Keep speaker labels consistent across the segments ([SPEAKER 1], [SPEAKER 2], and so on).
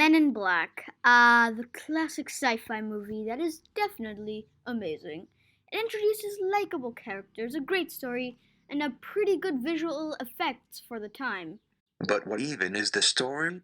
[SPEAKER 1] Men in Black, the classic sci-fi movie that is definitely amazing. It introduces likable characters, a great story, and a pretty good visual effects for the time.
[SPEAKER 2] But what even is the story?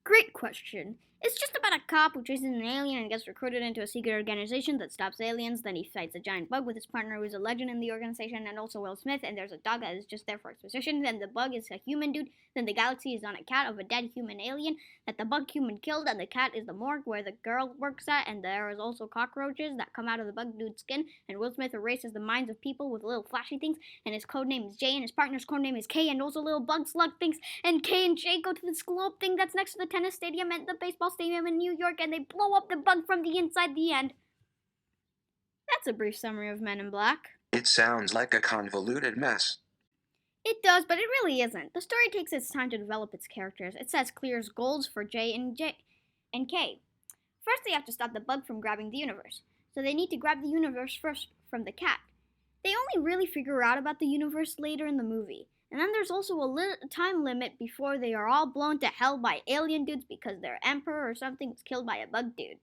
[SPEAKER 1] Great question. It's just about a cop who chases an alien and gets recruited into a secret organization that stops aliens. Then he fights a giant bug with his partner who is a legend in the organization and also Will Smith. And there's a dog that is just there for exposition. Then the bug is a human dude. Then the galaxy is on a cat of a dead human alien that the bug human killed. And the cat is the morgue where the girl works at. And there is also cockroaches that come out of the bug dude's skin. And Will Smith erases the minds of people with little flashy things. And his code name is Jay. And his partner's code name is K. And also little bug slug things. And Kay and Jay go to this globe thing that's next to the tennis stadium and the baseball stadium in New York, and they blow up the bug from the inside. The end. That's a brief summary of Men in Black.
[SPEAKER 2] It sounds like a convoluted mess.
[SPEAKER 1] It does, but it really isn't. The story takes its time to develop its characters. It sets clear goals for Jay and Kay. First, they have to stop the bug from grabbing the universe. So they need to grab the universe first from the cat. They only really figure out about the universe later in the movie. And then there's also a time limit before they are all blown to hell by alien dudes because their emperor or something was killed by a bug dude.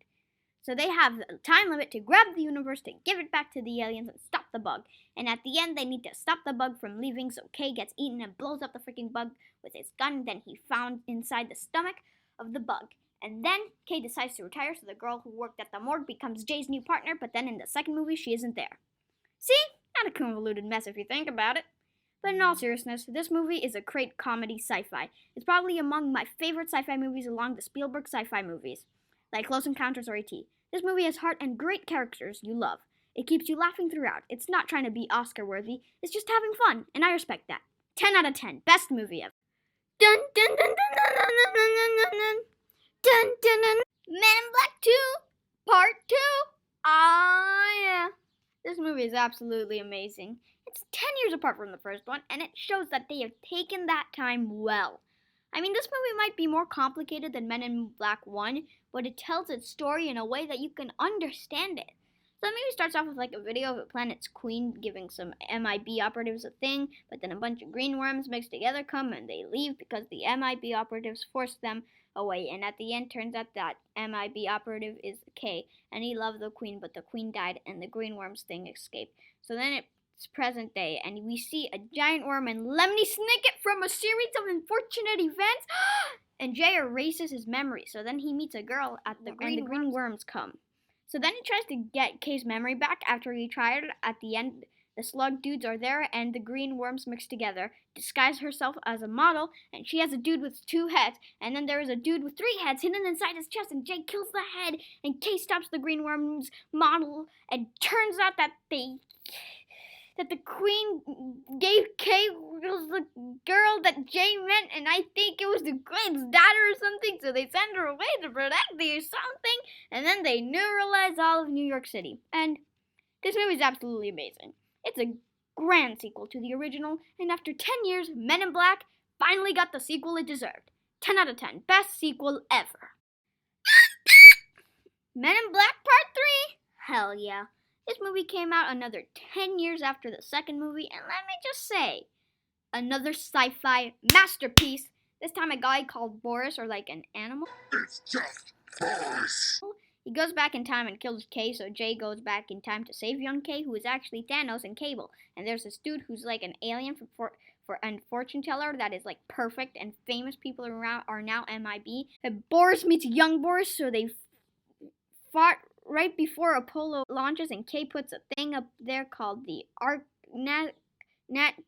[SPEAKER 1] So they have a time limit to grab the universe, to give it back to the aliens and stop the bug. And at the end, they need to stop the bug from leaving, so Kay gets eaten and blows up the freaking bug with his gun that he found inside the stomach of the bug. And then Kay decides to retire, so the girl who worked at the morgue becomes Jay's new partner, but then in the second movie, she isn't there. See? Not a convoluted mess if you think about it. But in all seriousness, this movie is a great comedy sci-fi. It's probably among my favorite sci-fi movies along the Spielberg sci-fi movies, like Close Encounters or E.T. This movie has heart and great characters you love. It keeps you laughing throughout. It's not trying to be Oscar-worthy. It's just having fun, and I respect that. 10 out of 10. Best movie ever. Dun dun dun dun dun dun dun dun dun dun dun dun. Men in Black 2, Part 2. Yeah. This movie is absolutely amazing. It's 10 years apart from the first one, and it shows that they have taken that time well. I mean, this movie might be more complicated than Men in Black 1, but it tells its story in a way that you can understand it. So the movie starts off with like a video of a planet's queen giving some MIB operatives a thing, but then a bunch of green worms mixed together come and they leave because the MIB operatives forced them away. And at the end, turns out that MIB operative is K, and he loved the queen, but the queen died and the green worms thing escaped. So then it's present day, and we see a giant worm and Lemony Snicket from a series of unfortunate events. And Jay erases his memory, so then he meets a girl at the green worms come. So then he tries to get Kay's memory back after he tried. At the end, the slug dudes are there and the green worms mixed together, disguise herself as a model, and she has a dude with 2 heads, and then there is a dude with 3 heads hidden inside his chest, and Jay kills the head, and Kay stops the green worms model, and turns out that the queen gave Kay was the girl that Jay met, and I think it was the queen's daughter or something, so they send her away to protect her or something, and then they neuralize all of New York City. And this movie is absolutely amazing. It's a grand sequel to the original, and after 10 years, Men in Black finally got the sequel it deserved. 10 out of 10. Best sequel ever. Men in Black Part 3? Hell yeah. This movie came out another 10 years after the second movie, and let me just say, another sci-fi masterpiece. This time a guy called Boris, or like an animal.
[SPEAKER 2] It's just Boris.
[SPEAKER 1] He goes back in time and kills Kay, so Jay goes back in time to save young Kay, who is actually Thanos and Cable. And there's this dude who's like an alien for a fortune teller that is like perfect, and famous people around are now MIB. And Boris meets young Boris, so they fought right before Apollo launches, and Kay puts a thing up there called the ArcNet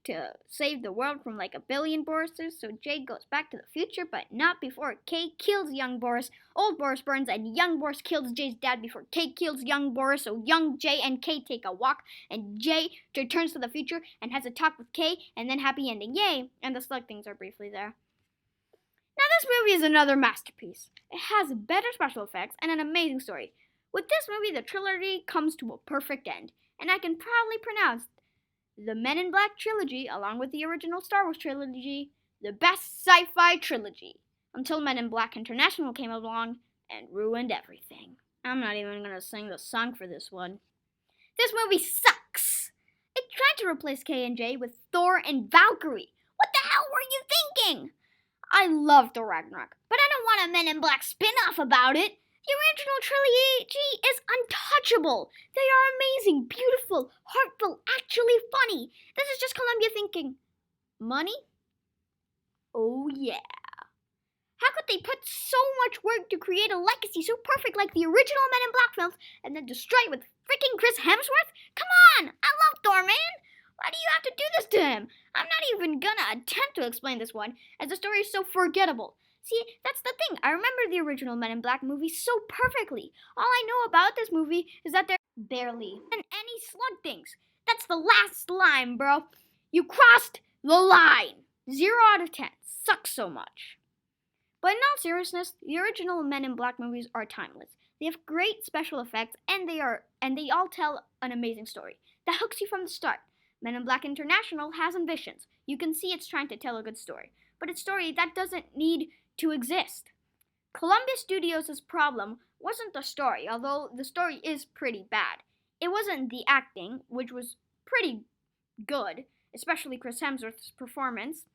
[SPEAKER 1] to save the world from like 1 billion Borises. So Jay goes back to the future, but not before Kay kills young Boris. Old Boris burns, and young Boris kills Jay's dad before Kay kills young Boris. So young Jay and Kay take a walk, and Jay returns to the future and has a talk with Kay, and then happy ending. Yay! And the slug things are briefly there. Now this movie is another masterpiece. It has better special effects and an amazing story. With this movie, the trilogy comes to a perfect end, and I can proudly pronounce the Men in Black trilogy, along with the original Star Wars trilogy, the best sci-fi trilogy, until Men in Black International came along and ruined everything. I'm not even going to sing the song for this one. This movie sucks! It tried to replace K and J with Thor and Valkyrie. What the hell were you thinking? I love Thor Ragnarok, but I don't want want a Men in Black spin-off about it. The original trilogy is untouchable. They are amazing, beautiful, heartfelt, actually funny. This is just Columbia thinking, money? Oh yeah. How could they put so much work to create a legacy so perfect like the original Men in Black films and then destroy it with freaking Chris Hemsworth? Come on! I love Thor, man! Why do you have to do this to him? I'm not even gonna attempt to explain this one, as the story is so forgettable. See, that's the thing. I remember the original Men in Black movie so perfectly. All I know about this movie is that they're barely and any slug things. That's the last line, bro. You crossed the line. 0 out of 10. Sucks so much. But in all seriousness, the original Men in Black movies are timeless. They have great special effects and they all tell an amazing story that hooks you from the start. Men in Black International has ambitions. You can see it's trying to tell a good story, but a story that doesn't need to exist. Columbia Studios' problem wasn't the story, although the story is pretty bad. It wasn't the acting, which was pretty good, especially Chris Hemsworth's performance.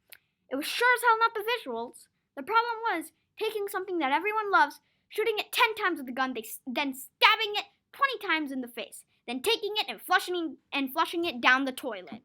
[SPEAKER 1] It was sure as hell not the visuals. The problem was taking something that everyone loves, shooting it 10 times with a gun, then stabbing it 20 times in the face, then taking it and flushing it down the toilet.